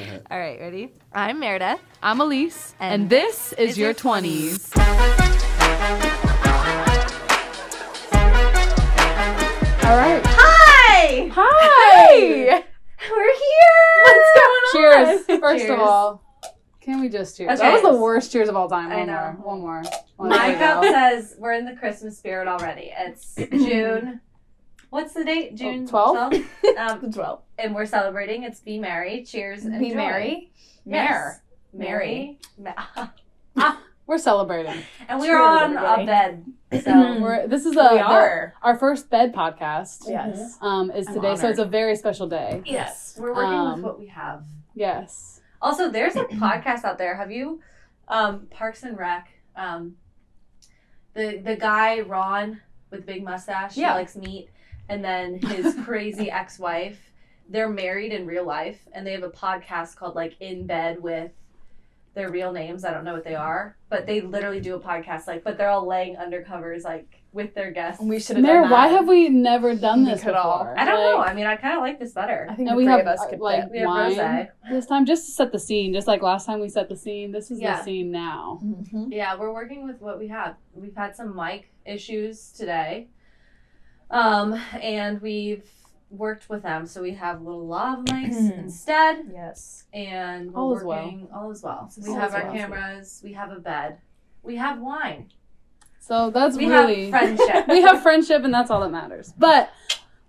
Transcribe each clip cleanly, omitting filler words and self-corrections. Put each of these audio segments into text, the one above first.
All right, ready? I'm Meredith. I'm Elise, and this is your 20s. All right. Hi! Hi! We're here! What's going on? Cheers. First Cheers. of all, can we just cheers? Okay. That was the worst cheers of all time. I know. One more. My cup says we're in the Christmas spirit already. It's June. What's the date? June 12th? 12th? The 12th. And we're celebrating. It's Be Merry. Cheers and Be joy. merry. Yes. Mary. We're celebrating. And we Cheers, were on everybody. a bed. So This is We are. our first bed podcast. Yes. Is I'm today, so honored. it's a very special day. yes, we're working with Um, what we have. Yes. Also, there's a podcast out there. Have you Parks and Rec? The guy Ron with big mustache who Yeah. likes meat, and then his crazy ex-wife. They're married in real life, and they have a podcast called like In Bed with their real names. I don't know what they are, but they literally do a podcast but they're all laying under covers with their guests. We should have Mare, done that. why have we never done We this could before? all. I don't know. I mean, I kind of like this better. I think And the we three have of us could like fit. We have wine rosé. this time, just to set the scene. Just like last time we set the scene, this is Yeah. the scene now. Mm-hmm. Yeah, we're working with what we have. We've had some mic issues today. And we've worked with them. So we have little lav mics instead. Yes. And we're All is well. working all as well. So we All have is our well. cameras, we have a bed, we have wine. So that's We really have friendship. we have friendship, and that's all that matters. But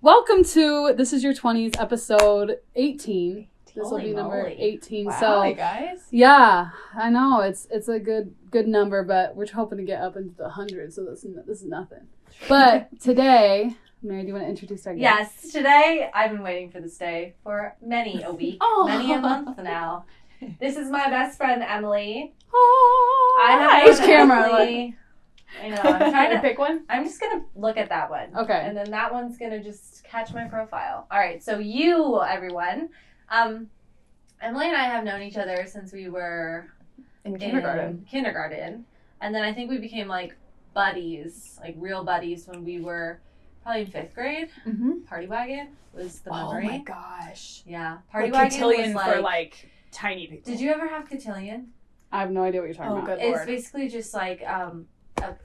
welcome to This Is Your 20s, episode 18. This will Holy be number moly. 18. Wow, So you guys. yeah, I know it's a good number, but we're hoping to get up into the hundreds. So this is nothing. But today, Mary, do you want to introduce our guest? Yes, today I've been waiting for this day for many a week, Oh. many a month now. This is my best friend Emily. Oh, I have which known camera? Emily. I know. I'm trying to pick one. I'm just gonna look at that one. Okay. And then that one's gonna just catch my profile. All right. So you, everyone, Emily and I have known each other since we were In kindergarten. in kindergarten, and then I think we became like buddies, like real buddies, when we were probably in 5th grade. Mm-hmm. Party wagon was the Oh memory. my gosh. Yeah, party Like wagon cotillion was for like tiny people. Did you ever have cotillion? I have no idea what you're talking Oh, about. good. It's Lord. basically just like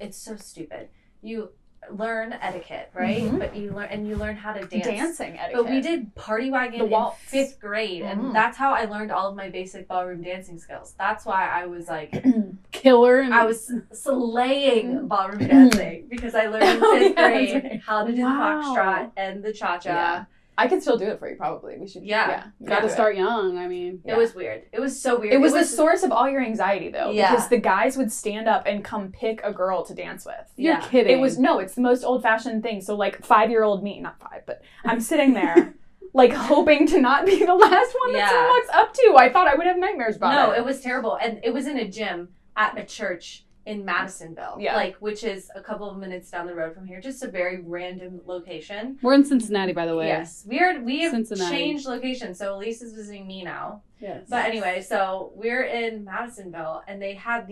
it's so stupid. You learn etiquette, right? Mhm. But you learn how to dance. Dancing etiquette. But we did party wagon The in waltz. 5th grade, and Mhm. that's how I learned all of my basic ballroom dancing skills. That's why I was like, Killer. And I was slaying ballroom dancing because I learned in Oh, 5th yeah, grade that's right. how to do Wow. the foxtrot and the cha-cha. Yeah. I could still do it for you, probably. We should. Yeah. got to do it. start young. I mean, It was weird. It was so weird. It was the source of all your anxiety, though, Yeah. because the guys would stand up and come pick a girl to dance with. you're Yeah. kidding. It's the most old-fashioned thing. So, like, 5-year-old me, not 5, but I'm sitting there, like, hoping to not be the last one that Yeah. someone walks up to. I thought I would have nightmares about No, it. it was terrible. And it was in a gym at a church in Madisonville. Yeah. Which is a couple of minutes down the road from here. Just a very random location. We're in Cincinnati, by the way. Yes. We have Cincinnati. changed locations, so Elise is visiting me now. Yes. But anyway, so we're in Madisonville, and they had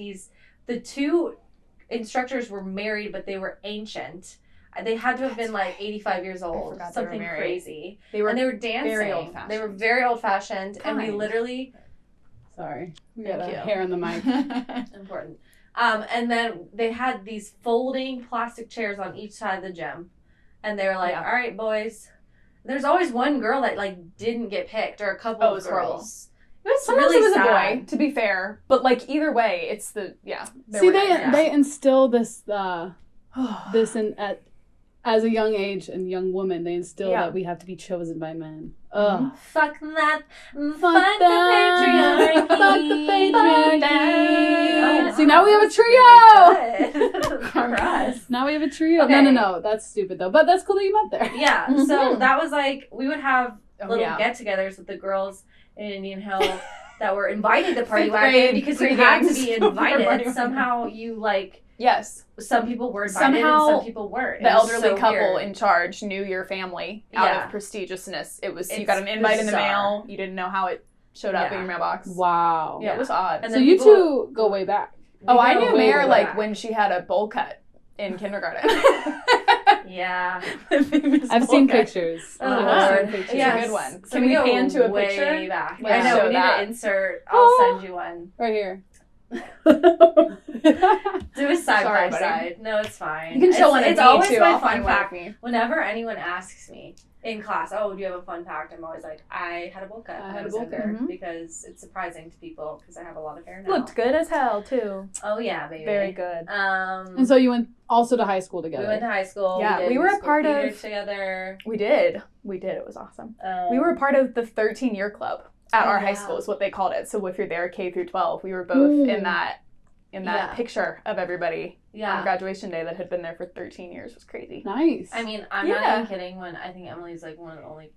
the 2 instructors were married, but they were ancient. They had to have been like 85 years old, forgot they were something married. crazy. They were And they were dancing. very old-fashioned. They were very old-fashioned, and we Kind. literally Sorry, we Thank got a you. hair on the mic. important. And then they had these folding plastic chairs on each side of the gym. And they were like, Yeah. all right, boys. There's always one girl that like didn't get picked, or a couple Oh, it of was girls. It was Sometimes really it was sad. a boy, to be fair. But, like, either way, it's the, there See, were they nightmares. they instill this this in as a young age and young woman. They instill Yeah. that we have to be chosen by men. Ugh. Fuck that. Fuck Fuck the that. patriarchy. Fuck the patriarchy. that. See, now we have a That's trio. really good. Congrats. Now we have a trio. Okay. No, that's stupid though. But that's cool that you met there. Yeah, so that was like, we would have Oh, little yeah. get-togethers with the girls in Indian Hill that were invited to party 5th wagon grade because you had to pre-games be for party invited. wagon. Somehow you like, Yes. some people were invited Somehow and some people weren't. The It was elderly so couple weird. in charge knew your family out Yeah. of prestigiousness. It was, you It's got an invite in the bizarre. mail. You didn't know how it showed up in Yeah. your mailbox. Wow. Yeah, it was odd. And So then you people- two go way back. Oh, We I go knew way Mare, back. like, when she had a bowl cut in kindergarten. Yeah. I've seen pictures. Oh, I've Lord. seen pictures. Yeah. Good one. So Can we go pan to a way picture? back. Yeah. I know, Show we need that. to insert. I'll Oh. send you one. Right here. Do a side Sorry, by buddy. side. No, it's fine. You can show one of It's me, always too. my I'll fun find one fact. of me. Whenever anyone asks me in class, oh, do you have a fun fact? I'm always like, I had a bowl cut. I when had a was bowl younger, cut. Mhm. because it's surprising to people because I have a lot of hair now. Looked good as hell, too. Oh yeah, baby. Very good. And so you went also to high school together. we went to high school. Yeah, did we were a musical part theater of- together. We did. It was awesome. We were a part of the 13-year club at Oh, our high yeah. school is what they called it. So if you're there K through 12, we were both in that Yeah. picture of everybody on Yeah. graduation day that had been there for 13 years. It was crazy. Nice. I mean, I'm Yeah. not even kidding when I think Emily's like one of the only,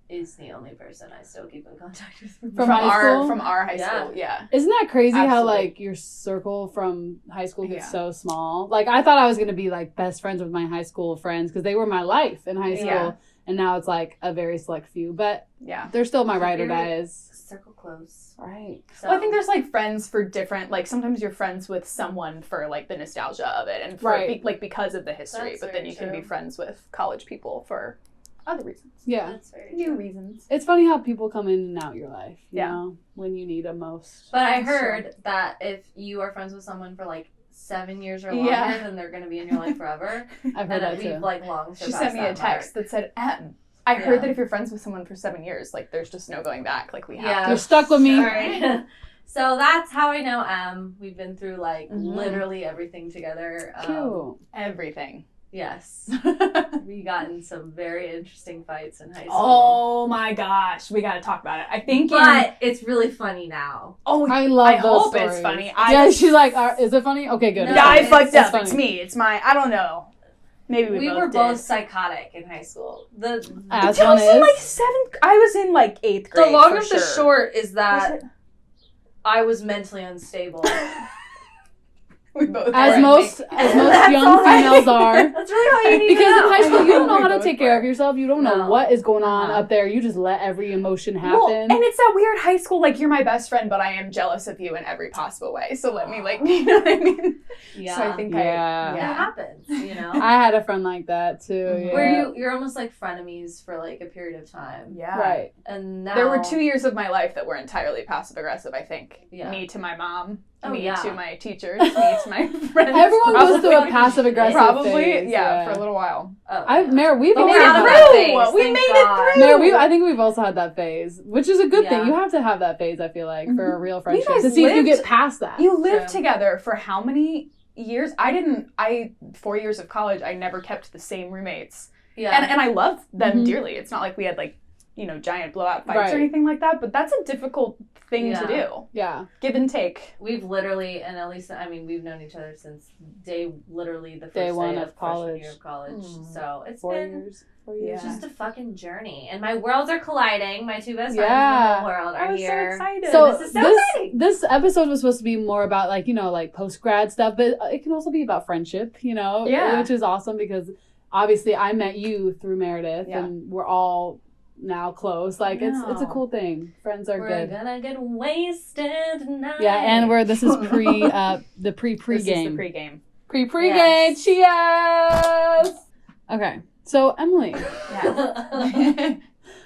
is the only person I still keep in contact with. From high school? From our high Yeah. school, yeah. Isn't that crazy how Absolutely. like your circle from high school gets Yeah. so small? Like I thought I was gonna be like best friends with my high school friends because they were my life in high school, Yeah. and now it's like a very select few. But Yeah. they're still my ride or You're- dies. Circle close. Right. So, Well, I think there's like friends for different, like sometimes you're friends with someone for like the nostalgia of it and for Right. like because of the history, That's but then very you can be true. friends with college people for other reasons. Yeah. that's very New true. reasons. It's funny how people come in and out your life. You Yeah. know, when you need them most. But I That's heard that if you are friends with someone for like 7 years or longer, Yeah. then they're going to be in your life forever. I've heard that And too. we've like long She surpassed sent me a that text that said, I Yeah. heard that if you're friends with someone for 7 years, like there's just no going back. Like we have Yeah. You're stuck with me. Sorry. So that's how I know Em. We've been through like Mhm. literally everything together. Cute. everything. Yes. We got in some very interesting fights in high school. Oh my gosh, we got to talk about it. I think, But it's really funny now. I love I those hope it's stories. funny. Yeah, she's like, is it funny? Okay, good. No, yeah, I it's- fucked it's up. It's funny. me. It's my. I don't know. Maybe we We were did. both psychotic in high school. As I one was in is. like 7th. I was in like 8th The grade. long for of the sure. short is Was that it? I was mentally unstable. We both As were. most That's young all right. females are. That's really all you need Because to know. in high school, you don't know We how to both take care were. of yourself. You don't know No. what is going on Uh-huh. up there. You just let every emotion happen. Well, and it's that weird high school, like, you're my best friend, but I am jealous of you in every possible way. So let me, like, you know what I mean? Yeah. So I think Yeah. It happens, you know? I had a friend like that too. Mhm. Yeah. Where you're almost like frenemies for like a period of time. Yeah. Right. And now There were 2 years of my life that were entirely passive aggressive, I think. Yeah. Me to my mom, Oh, me yeah. to my teachers, me to my friends. Everyone goes through a Probably. passive aggressive Probably, phase. yeah, for a little while. Oh, Mare, we've But all we got had out of that. that through. phase. We Thank made it God. through. Mare, I think we've also had that phase, which is a good Yeah. thing. You have to have that phase, I feel like, for a real friendship. guys To see if you lived- get past that. You lived True. together for how many years? 4 years of college, I never kept the same roommates. Yeah. And I love them Mhm. dearly. It's not like we had like, giant blowout fights Right. or anything like that, but that's a difficult thing to Yeah. do. Yeah. Give and take. We've literally, and at least, I mean, we've known each other since literally the first Day one day of freshman college. year of college. Mm. So it's 4 been years. 4 Yeah. years. just a fucking journey. And my worlds are colliding. My two best friends Yeah. in the whole world are I was here. so excited. So This is so exciting. this episode was supposed to be more about like post grad stuff, but it can also be about friendship, Yeah. which is awesome because obviously I met you through Meredith, Yeah. and we're all now close. Like it's a No. cool thing. Friends are We're good. gonna get wasted tonight. Yeah, and this is pre the pre This is the game pregame. pre-game. Cheers. Okay, so Emily, Yeah.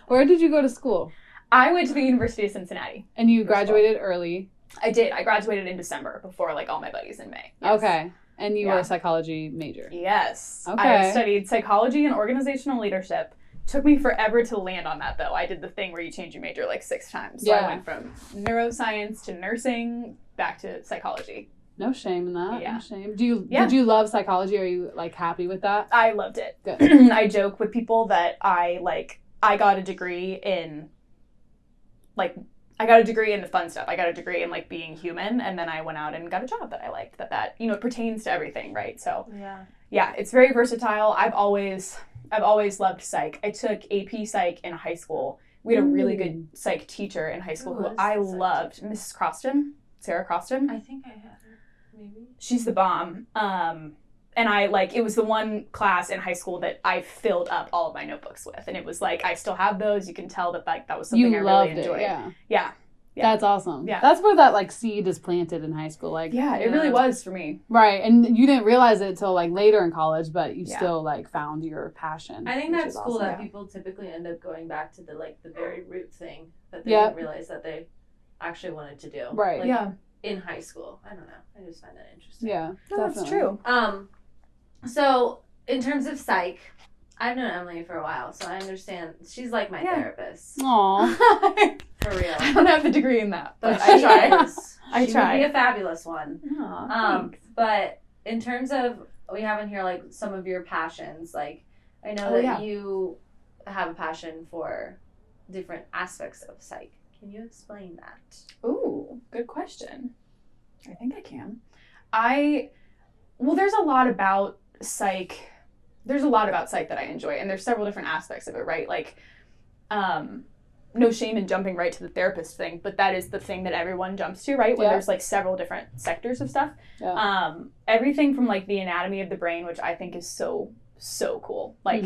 where did you go to school? I went to the University of Cincinnati. And you For school. graduated early. I did. I graduated in December before like all my buddies in May. Yes. Okay, and you were Yeah. a psychology major. Yes. Okay. I studied psychology and organizational leadership. Took me forever to land on that though. I did the thing where you change your major like 6 times. So Yeah. I went from neuroscience to nursing back to psychology. No shame in that. Yeah. No shame. Yeah. Did you love psychology? Are you like happy with that? I loved it. Good. I joke with people that I got a degree in the fun stuff. I got a degree in like being human, and then I went out and got a job that I liked. That it pertains to everything, right? So yeah, it's very versatile. I've always loved psych. I took AP Psych in high school. We had a really good psych teacher in high school Who who was I the psych loved, teacher? Mrs. Croston, Sarah Croston. I think I had her. Maybe. She's the bomb. And I it was the one class in high school that I filled up all of my notebooks with, and it was like I still have those. You can tell that that was something You I loved really enjoyed. it. Yeah. Yeah. Yeah. That's awesome. Yeah. That's where that like seed is planted in high school. Like it really was for me. Right. And you didn't realize it until like later in college, but you still like found your passion. I think that's cool awesome. that people typically end up going back to the very root thing that they didn't realize that they actually wanted to do. Right. Like, in high school. I don't know. I just find that interesting. Yeah. No, that's true. So in terms of psych, I've known Emily for a while, so I understand. She's like my therapist. Aww. For real. I don't have the degree in that, but I try. I try. She would be a fabulous one. Thanks. But in terms of, we have in here like some of your passions. Like, I know that you have a passion for different aspects of psych. Can you explain that? Ooh, good question. I think I can. There's a lot about psych. There's a lot about psych that I enjoy, and there's several different aspects of it, right? Like, no shame in jumping right to the therapist thing, but that is the thing that everyone jumps to, right? When there's like several different sectors of stuff. Yeah. Everything from like the anatomy of the brain, which I think is so cool. Like,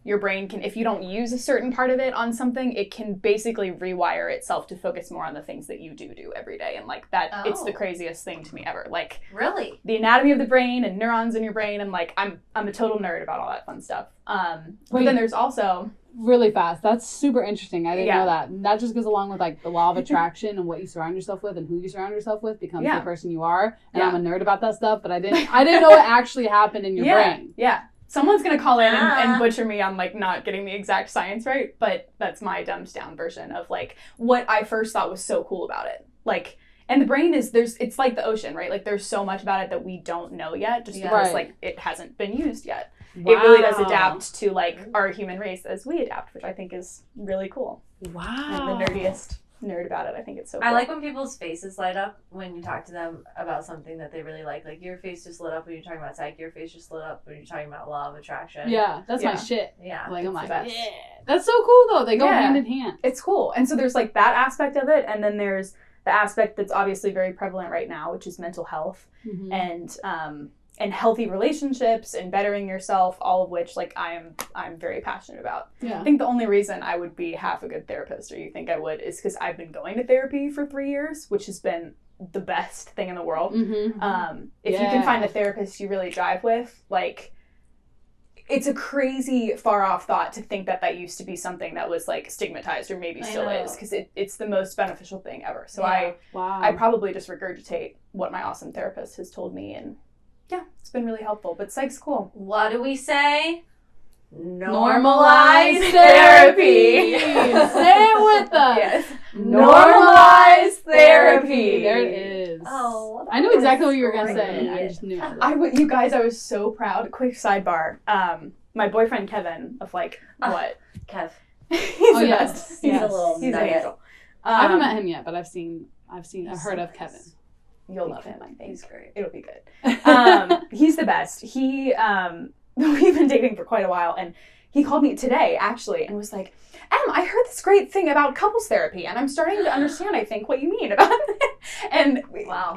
your brain can, if you don't use a certain part of it on something, it can basically rewire itself to focus more on the things that you do every day. And like that, it's the craziest thing to me ever. Like, really, the anatomy of the brain and neurons in your brain, and like I'm a total nerd about all that fun stuff. But then there's also really fast. That's super interesting. I didn't know that. And that just goes along with like the law of attraction and what you surround yourself with and who you surround yourself with becomes the person you are. And I'm a nerd about that stuff, but I didn't know what actually happened in your brain. Yeah. Someone's going to call in and butcher me on, like, not getting the exact science right, but that's my dumbed down version of, like, what I first thought was so cool about it. Like, and the brain is, it's like the ocean, right? Like, there's so much about it that we don't know yet, just because, like, it hasn't been used yet. Wow. It really does adapt to, like, our human race as we adapt, which I think is really cool. Wow. I'm the nerdiest nerd about it. I think it's so cool. I like when people's faces light up when you talk to them about something that they really like. Like, your face just lit up when you're talking about psych. Your face just lit up when you're talking about law of attraction. Yeah, that's my shit. Yeah. Like, I'm like, yeah. That's so cool, though. They go hand in hand. It's cool. And so there's, like, that aspect of it. And then there's the aspect that's obviously very prevalent right now, which is mental health. And healthy relationships and bettering yourself, all of which, like, I'm very passionate about. Yeah. I think the only reason I would be half a good therapist, or you think I would, is because I've been going to therapy for 3 years, which has been the best thing in the world. If you can find a therapist you really jive with, like, it's a crazy far off thought to think that used to be something that was, like, stigmatized, or maybe still is, because it's the most beneficial thing ever. So I probably just regurgitate what my awesome therapist has told me, and yeah, it's been really helpful. But psych's cool. What do we say? Normalize therapy. Say it with us. Yes. Normalize therapy. There it is. Oh, I knew exactly what you were going to say. I just knew it. You guys, I was so proud. Quick sidebar. My boyfriend Kevin, of like, what? Kev. He's the best. He's a little He's an angel. I haven't met him yet, but I've heard of Kevin. You'll love him, I think. He's great. It'll be good. He's the best. We've been dating for quite a while, and he called me today, actually, and was like, Em, I heard this great thing about couples therapy, and I'm starting to understand, I think, what you mean about it. And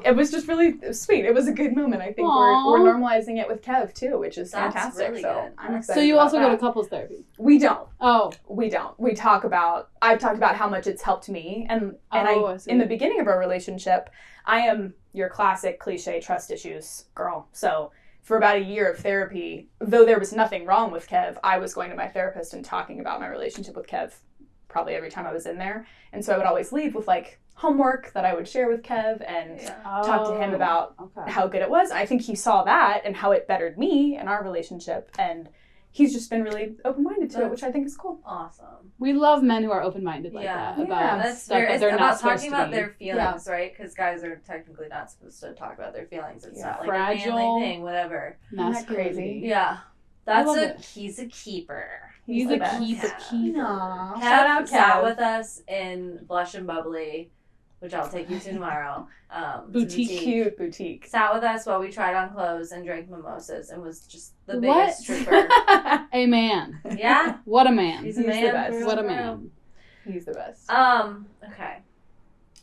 it was just really sweet. It was a good moment. I think we're normalizing it with Kev, too, which is fantastic. Really so good. I'm excited. So you also about go to couples therapy? We don't. Oh. We don't. I've talked about how much it's helped me, and in the beginning of our relationship, I am your classic cliche trust issues girl. So for about a year of therapy, though there was nothing wrong with Kev, I was going to my therapist and talking about my relationship with Kev probably every time I was in there. And so I would always leave with like homework that I would share with Kev and talk to him about how good it was. I think he saw that and how it bettered me and our relationship, and he's just been really open-minded to it, which I think is cool. Awesome. We love men who are open-minded like that. That's stuff fair. that they're not about talking about be. their feelings, right? Because guys are technically not supposed to talk about their feelings. It's not like fragile, a manly thing, whatever. Isn't that crazy? Yeah. He's a keeper. He's a keeper. Shout out Kev. Sat with us in Blush and Bubbly, which I'll take you to tomorrow. Cute boutique. Sat with us while we tried on clothes and drank mimosas and was just the biggest trooper. A man. Yeah. What a man. He's a man. The best. What a man. He's the best. Okay.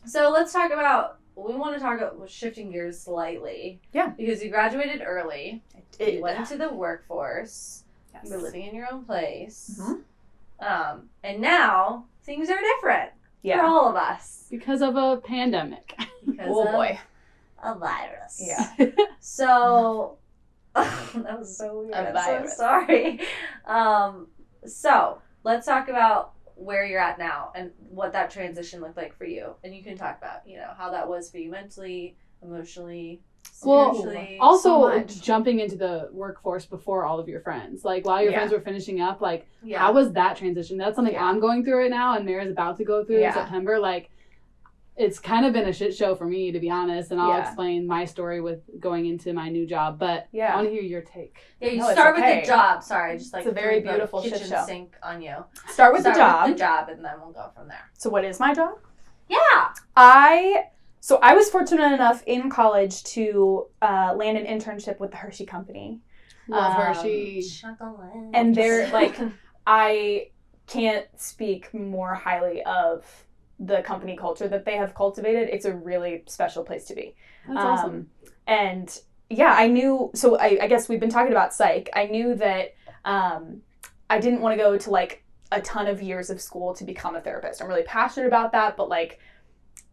So let's talk about, we want to talk about shifting gears slightly. Yeah. Because you graduated early. You went into the workforce. Yes. You were living in your own place. Mm-hmm. And now things are different. For all of us. Because of a pandemic. Oh boy. A virus. Yeah. So, that was so weird. I'm so sorry. So, let's talk about where you're at now and what that transition looked like for you. And you can talk about, how that was for you mentally, emotionally, spiritually. Well, also jumping into the workforce before all of your friends. Like, while your friends were finishing up, like, how was that transition? That's something I'm going through right now, and Mara's about to go through in September. Like, it's kind of been a shit show for me, to be honest, and I'll explain my story with going into my new job, but I want to hear your take. Yeah, you start with the job. Sorry, just like it's a very beautiful kitchen shit show. Sink on you. Start with the job, and then we'll go from there. So what is my job? Yeah. I was fortunate enough in college to land an internship with the Hershey Company. Love Hershey. And they're like, I can't speak more highly of the company culture that they have cultivated. It's a really special place to be. That's awesome. And I knew, so I guess we've been talking about psych. I knew that I didn't want to go to like a ton of years of school to become a therapist. I'm really passionate about that, but like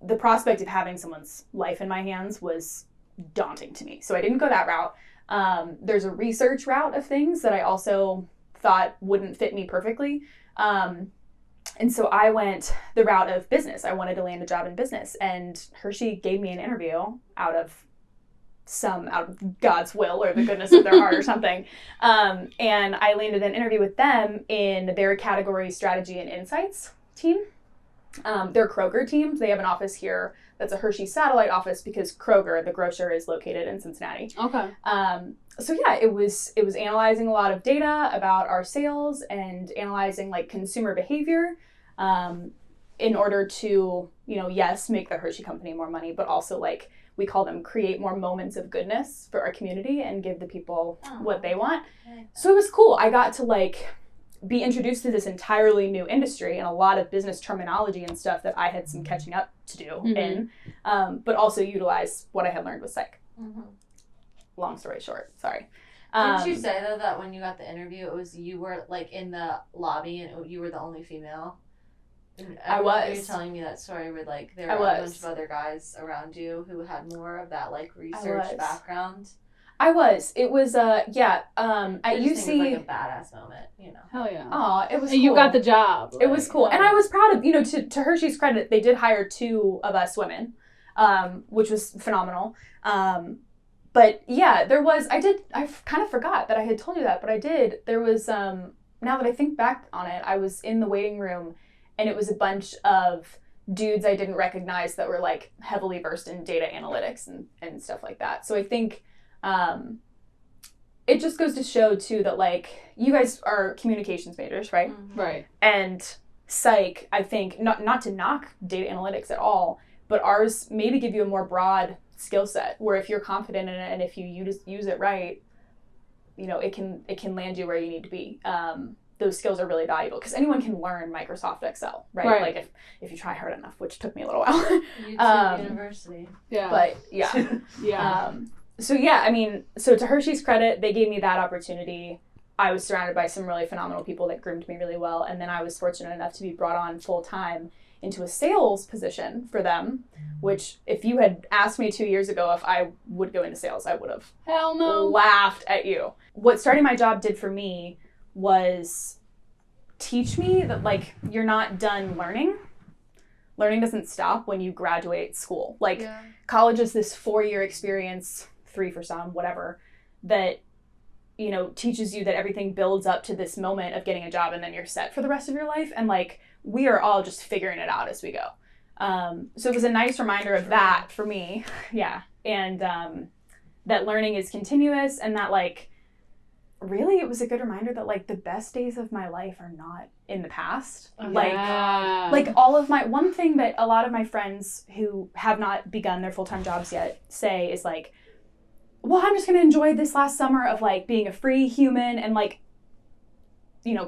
the prospect of having someone's life in my hands was daunting to me. So I didn't go that route. There's a research route of things that I also thought wouldn't fit me perfectly. And so I went the route of business. I wanted to land a job in business, and Hershey gave me an interview out of God's will or the goodness of their heart or something. And I landed an interview with them in their category strategy and insights team. Their Kroger team. They have an office here that's a Hershey satellite office because Kroger, the grocer, is located in Cincinnati. Okay. So it was analyzing a lot of data about our sales and analyzing like consumer behavior in order to, yes, make the Hershey Company more money, but also like we call them create more moments of goodness for our community and give the people what they want. So it was cool. I got to like be introduced to this entirely new industry and a lot of business terminology and stuff that I had some catching up to do in, but also utilize what I had learned with psych. Mm-hmm. Long story short, sorry. Didn't you say though that when you got the interview, it was you were like in the lobby and you were the only female? I was. You were telling me that story where like there were a bunch of other guys around you who had more of that like research background. I was. It was at UC. It was like a badass moment, Hell yeah. Oh, it was. And cool. you got the job. It was cool, and I was proud of to Hershey's credit, they did hire 2 of us women, which was phenomenal. But there was, I kind of forgot that I had told you that, but I did. There was, now that I think back on it, I was in the waiting room and it was a bunch of dudes I didn't recognize that were like heavily versed in data analytics and stuff like that. So I think it just goes to show too that like you guys are communications majors, right? Mm-hmm. Right. And psych, I think, not to knock data analytics at all, but ours maybe give you a more broad skill set where if you're confident in it and if you use it right, it can land you where you need to be. Those skills are really valuable because anyone can learn Microsoft Excel, right? Like if you try hard enough, which took me a little while. YouTube University. Yeah. But yeah. So to Hershey's credit, they gave me that opportunity. I was surrounded by some really phenomenal people that groomed me really well, and then I was fortunate enough to be brought on full time into a sales position for them, which if you had asked me 2 years ago if I would go into sales, I would have laughed at you. What starting my job did for me was teach me that like you're not done learning. Learning doesn't stop when you graduate school. Like college is this 4-year experience, 3 for some, whatever, that teaches you that everything builds up to this moment of getting a job and then you're set for the rest of your life. And like we are all just figuring it out as we go. So it was a nice reminder of that for me. Yeah. And that learning is continuous and that like really it was a good reminder that like the best days of my life are not in the past. Like all of one thing that a lot of my friends who have not begun their full-time jobs yet say is like, well, I'm just going to enjoy this last summer of like being a free human and like,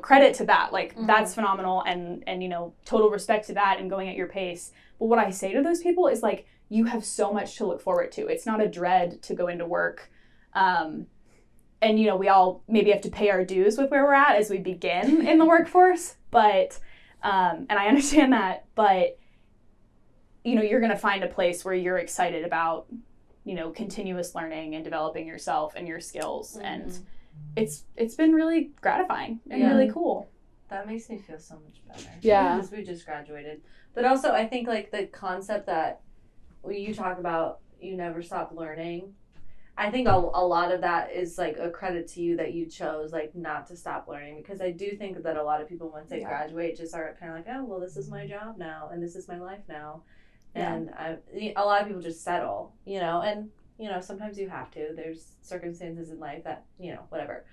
credit to that. Like that's phenomenal and total respect to that and going at your pace. But what I say to those people is like, you have so much to look forward to. It's not a dread to go into work. And we all maybe have to pay our dues with where we're at as we begin in the workforce. But, and I understand that, but you're going to find a place where you're excited about, continuous learning and developing yourself and your skills. Mm-hmm. And it's been really gratifying and really cool. That makes me feel so much better. Yeah. Because we just graduated. But also, I think, like, the concept that when you talk about you never stop learning, I think a lot of that is, like, a credit to you that you chose, like, not to stop learning. Because I do think that a lot of people, once they graduate, just are kind of like, oh, well, this is my job now, and this is my life now. And a lot of people just settle, and, sometimes you have to. There's circumstances in life that, whatever.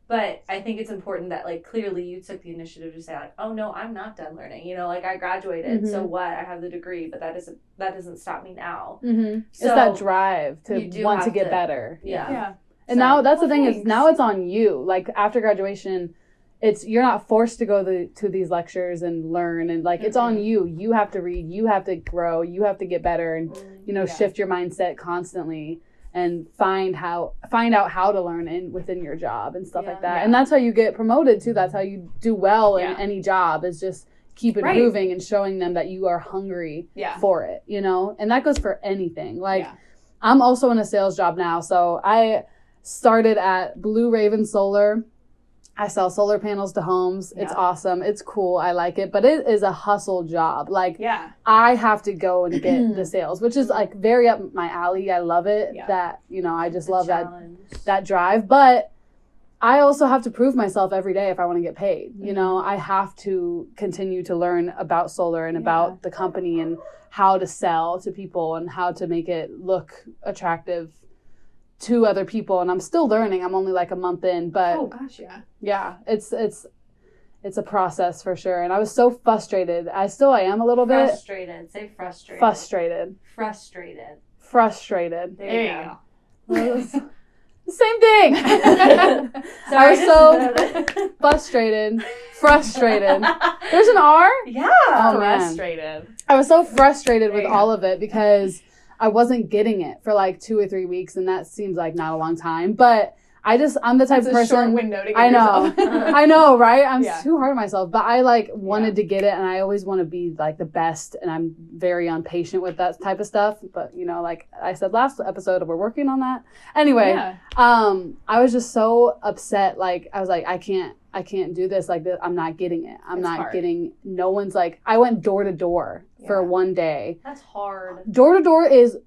But I think it's important that, like, clearly you took the initiative to say, like, oh, no, I'm not done learning. Like, I graduated, so what? I have the degree, but that doesn't stop me now. Mm-hmm. So it's that drive to want to get better. Yeah. And now that's the thing is now it's on you. Like, after graduation, you're not forced to go to these lectures and learn, and, like, it's on you. You have to read, you have to grow, you have to get better, and, shift your mindset constantly. And find out how to learn within your job and stuff like that. Yeah. And that's how you get promoted too. That's how you do well in any job, is just keep improving and showing them that you are hungry for it, And that goes for anything. Like, I'm also in a sales job now. So I started at Blue Raven Solar. I sell solar panels to homes. It's awesome. It's cool. I like it. But it is a hustle job. Like, I have to go and get the sales, which is, like, very up my alley. I love it. Yeah. That, I just love that drive. But I also have to prove myself every day if I want to get paid. I have to continue to learn about solar and about the company and how to sell to people and how to make it look attractive to other people, and I'm still learning. I'm only like a month in, but it's a process for sure. And I was so frustrated. I am a little bit frustrated. Say frustrated. Frustrated. There you go. Same thing. I was so frustrated. There's an R? Yeah. Oh, frustrated. I was so frustrated with all of it because I wasn't getting it for like 2 or 3 weeks, and that seems like not a long time. But I'm the type of person. That's a short window to get yourself. I know, right? I'm too hard on myself. But I wanted to get it, and I always want to be like the best, and I'm very impatient with that type of stuff. But like I said last episode, we're working on that. Anyway, I was just so upset. Like, I was like, I can't do this. Like, I'm not getting it. No one's like, I went door to door for one day. That's hard. Door to door is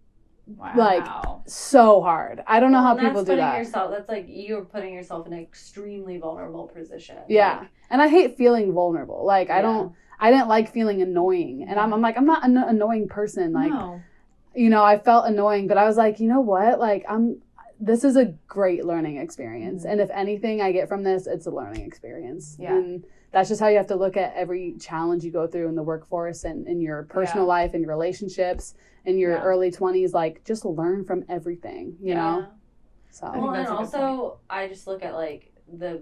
like so hard. I don't know how people do that. That's like you're putting yourself in an extremely vulnerable position. Yeah. And I hate feeling vulnerable. Like, I didn't like feeling annoying. And I'm like, I'm not an annoying person. Like, I felt annoying, but I was like, you know what? Like, this is a great learning experience. Mm-hmm. And if anything I get from this, it's a learning experience. Yeah. And that's just how you have to look at every challenge you go through in the workforce and in your personal life and your relationships in your early 20s. Like, just learn from everything, you know? So. Well, and also I just look at like the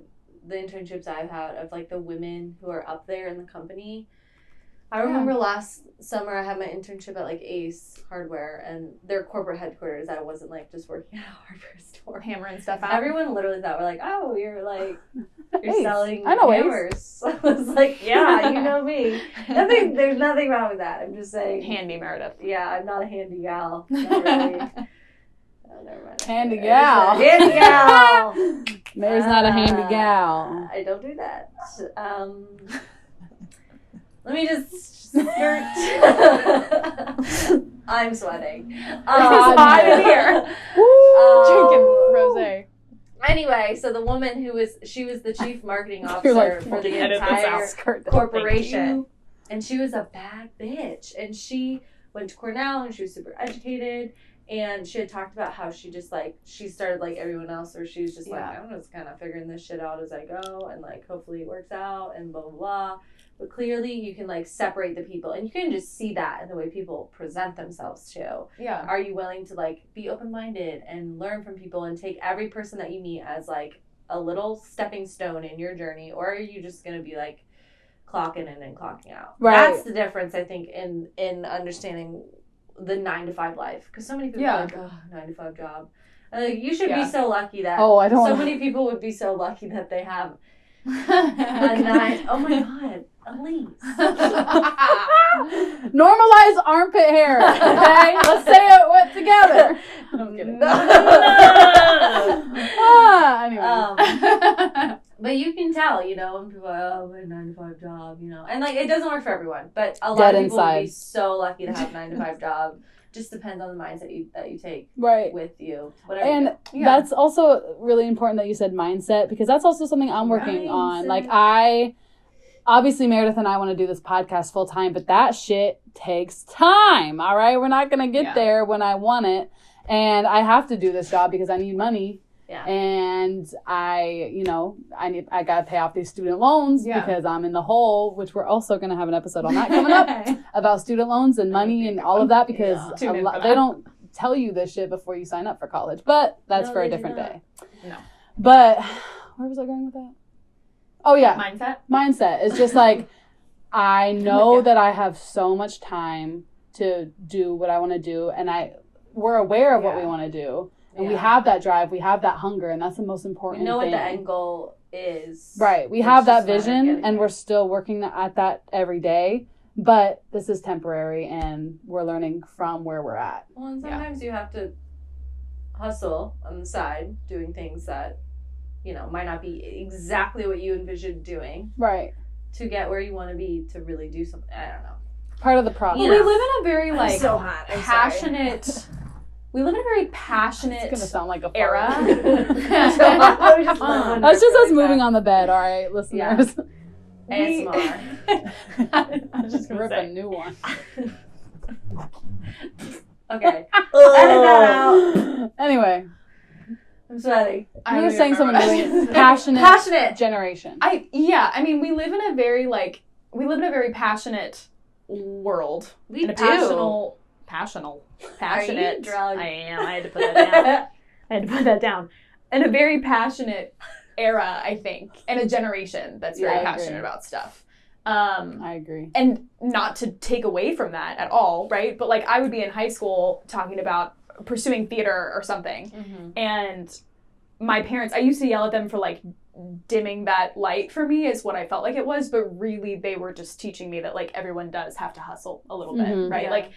internships I've had of like the women who are up there in the company. I remember last summer I had my internship at like Ace Hardware and their corporate headquarters. I wasn't like just working at a hardware store hammering stuff out. Everyone literally thought we're like, oh, you're Ace. selling I know hammers. I was like, yeah, you know me. There's nothing wrong with that. I'm just saying. Handy Meredith. Yeah, I'm not a handy gal. Not really. Oh, never mind. Handy gal. Handy gal. Mary's not a handy gal. I don't do that. Let me just skirt. I'm sweating. It's hot in here. Drinking rosé. Anyway, so the woman she was the chief marketing officer for the entire corporation. And she was a bad bitch. And she went to Cornell and she was super educated. And she had talked about how she just she started like everyone else, where she was just like, I'm just kind of figuring this shit out as I go. And like, hopefully it works out and blah, blah, blah. But clearly you can like separate the people, and you can just see that in the way people present themselves too. Yeah. Are you willing to like be open-minded and learn from people and take every person that you meet as like a little stepping stone in your journey? Or are you just going to be like clocking in and clocking out? Right. That's the difference, I think, in understanding the 9-to-5 life. Because so many people are like, oh, 9-to-5 job. And like, you should be so lucky that many people would be so lucky that they have A 9. Oh my God. Elise. Normalize armpit hair, okay? Let's say it together. I'm kidding. Anyway. But you can tell, when people are like, oh, a 9-to-5 job, And, it doesn't work for everyone. But a lot of people would be so lucky to have a 9-to-5 job. Just depends on the mindset that you take with you. Whatever. And that's also really important that you said mindset, because that's also something I'm working on. Obviously, Meredith and I want to do this podcast full time, but that shit takes time, all right? We're not going to get there when I want it. And I have to do this job because I need money. Yeah. And I got to pay off these student loans because I'm in the hole, which we're also going to have an episode on that coming up about student loans and money and all of that, because they don't tell you this shit before you sign up for college. But that's for a different day. No. But where was I going with that? Oh, yeah. Mindset. It's just I know that I have so much time to do what I want to do, and we're aware of what we want to do, and we have that drive, we have that hunger, and that's the most important thing. We know what the end goal is. Right. We have that vision, and we're still working at that every day, but this is temporary, and we're learning from where we're at. Well, and sometimes you have to hustle on the side, doing things that might not be exactly what you envisioned doing. Right. To get where you want to be, to really do something. I don't know. Part of the process. We live in a very so hot. passionate. We live in a very passionate it's gonna sound like a era. That's just us moving on the bed, all right, listeners. ASMR. I'm just gonna rip a new one. Okay. Edit that out. Anyway. I'm sweating. You were saying something really passionate generation. We live in a very passionate world. We do. Passionate. Are you drunk? I am. I had to put that down. In a very passionate era, I think, and a generation that's very passionate about stuff. I agree. And not to take away from that at all, right? But I would be in high school talking about pursuing theater or something. Mm-hmm. And my parents, I used to yell at them for dimming that light for me is what I felt like it was. But really they were just teaching me that everyone does have to hustle a little bit, right? Yeah.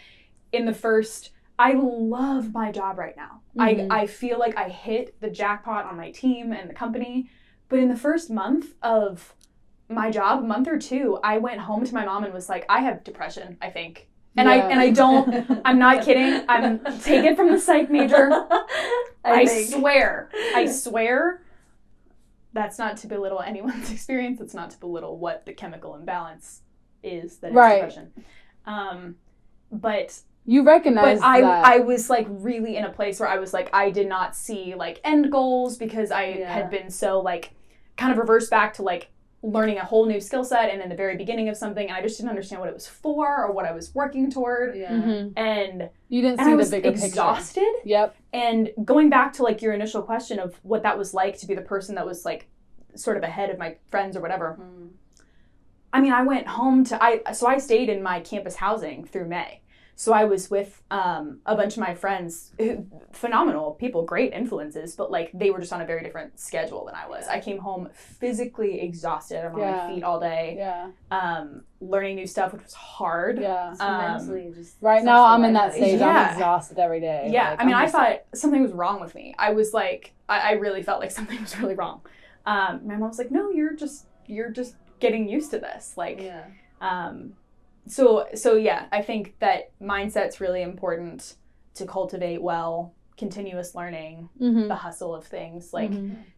I love my job right now. Mm-hmm. I feel like I hit the jackpot on my team and the company. But in the first month of my job, month or two, I went home to my mom and was like, I have depression, I think. And I don't, I'm not kidding. I'm taken from the psych major. I swear, that's not to belittle anyone's experience. It's not to belittle what the chemical imbalance is that is depression. But you recognize that. I was really in a place where I was I did not see end goals because I had been so kind of reversed back to learning a whole new skill set and in the very beginning of something, and I just didn't understand what it was for or what I was working toward. Yeah. Mm-hmm. And you didn't see the bigger exhausted. Picture. Yep. And going back to your initial question of what that was like to be the person that was sort of ahead of my friends or whatever. Mm. I mean, I went home I stayed in my campus housing through May. So I was with a bunch of my friends, phenomenal people, great influences, but they were just on a very different schedule than I was. I came home physically exhausted. I'm on my feet all day, learning new stuff, which was hard. Yeah, mentally just right now I'm in that stage. I'm exhausted every day. Yeah, I thought something was wrong with me. I was I really felt like something was really wrong. My mom was like, "No, you're just getting used to this." So yeah, I think that mindset's really important to cultivate continuous learning, the hustle of things.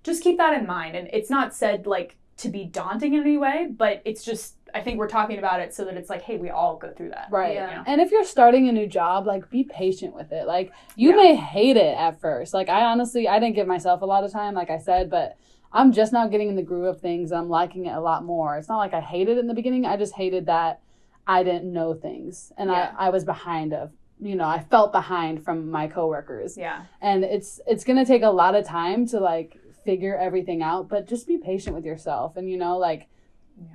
Just keep that in mind. And it's not said to be daunting in any way, but it's just, I think we're talking about it so that it's hey, we all go through that. Right. Yeah. And if you're starting a new job, be patient with it. You may hate it at first. I didn't give myself a lot of time, like I said, but I'm just now getting in the groove of things. I'm liking it a lot more. It's not I hated it in the beginning. I just hated that I didn't know things, and I was behind I felt behind from my coworkers. Yeah. And it's going to take a lot of time to figure everything out, but just be patient with yourself and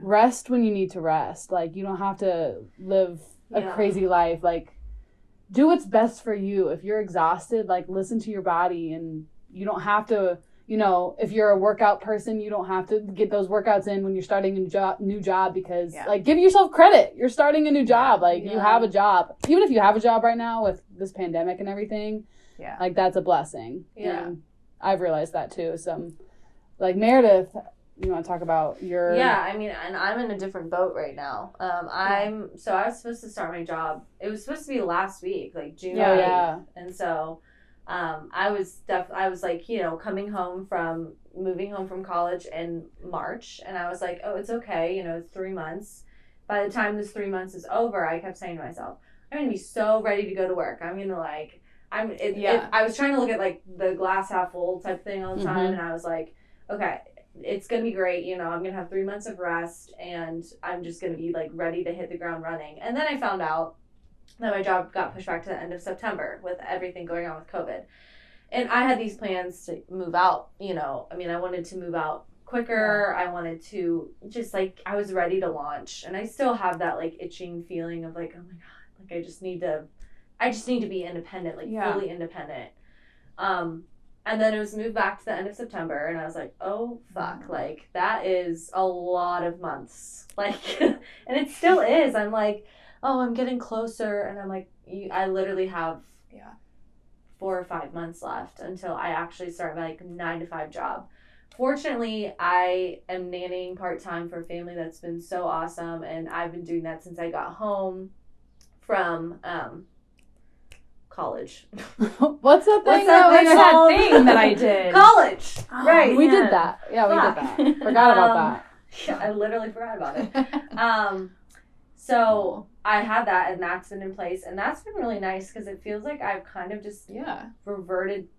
rest when you need to rest. You don't have to live a crazy life. Do what's best for you. If you're exhausted, listen to your body, and you don't have to you know, if you're a workout person, you don't have to get those workouts in when you're starting a new job because, like, give yourself credit. You're starting a new job. Like, you have a job. Even if you have a job right now with this pandemic and everything, like, that's a blessing. Yeah. And I've realized that, too. So, like, Meredith, you want to talk about your... Yeah, I mean, and I'm in a different boat right now. I was supposed to start my job. It was supposed to be last week, like, June 8th. Yeah. And so... I was like, you know, moving home from college in March, and I was like, oh, it's okay, you know, it's 3 months. By the time this 3 months is over, I kept saying to myself, I'm gonna be so ready to go to work. I'm gonna like, I was trying to look at like the glass half full type thing all the time, and I was like, okay, it's gonna be great, you know, I'm gonna have 3 months of rest, and I'm just gonna be like ready to hit the ground running. And then I found out that my job got pushed back to the end of September with everything going on with COVID. And I had these plans to move out, you know. I mean, I wanted to move out quicker. I wanted to just, like, I was ready to launch. And I still have that, like, itching feeling of, like, oh, my God, like, I just need to be independent, like, fully independent. And then it was moved back to the end of September. And I was like, oh, fuck. Like, that is a lot of months. Like, and it still is. I'm like... oh, I'm getting closer, and I'm like, I literally have 4 or 5 months left until I actually start my, like, 9-to-5 job. Fortunately, I am nannying part-time for a family that's been so awesome, and I've been doing that since I got home from college. What's that thing? That thing that I did? College! Oh, right. We did that. Yeah, we did that. Forgot about that. Yeah, I literally forgot about it. So I had that, and that's been in place, and that's been really nice because it feels like I've kind of just not reverted